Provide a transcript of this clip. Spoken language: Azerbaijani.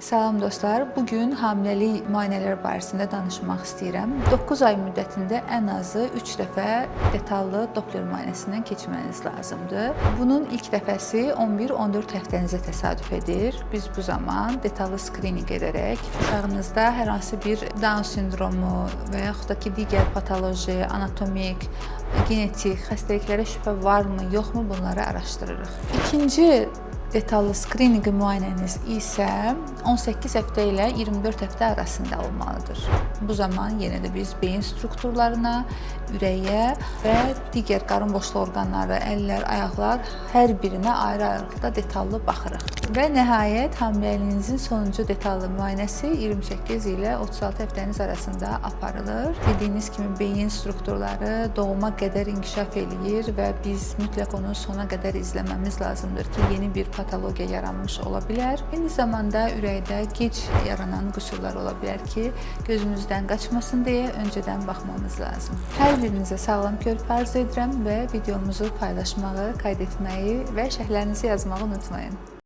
Salam dostlar, bugün hamiləlik müayinələri barəsində danışmaq istəyirəm. 9 ay müddətində ən azı 3 dəfə detallı Doppler müayinəsindən keçməniz lazımdır. Bunun ilk dəfəsi 11-14 həftənizə təsadüf edir. Biz bu zaman detallı skrininq edərək uşağınızda hər hansı bir Down sindromu və yaxud da ki, digər patoloji, anatomik, genetik xəstəliklərə şübhə varmı, yoxmu bunları araşdırırıq. İkinci detallı skrininq müayinəniz isə 18 həftə ilə 24 həftə arasında olmalıdır. Bu zaman yenə də biz beyin strukturlarına, ürəyə və digər qarın boşluğu orqanları, əllər, ayaqlar hər birinə ayrı-ayrılıqda detallı baxırıq. Və nəhayət hamiləliyinizin sonuncu detallı müayinəsi 28 ilə 36 həftəniz arasında aparılır. Bildiyiniz kimi beyin strukturları doğuma qədər inkişaf eləyir və biz mütləq onu sona qədər izləməmiz lazımdır ki, yeni bir patologiya yaranmış ola bilər. Eyni zamanda ürəkdə gec yaranan qüsurlar ola bilər ki, gözümüzdən qaçmasın deyə öncədən baxmamız lazım. Hər birinizə sağlam körpü arzu edirəm və videomuzu paylaşmağı, qaydetməyi və şərhlərinizi yazmağı unutmayın.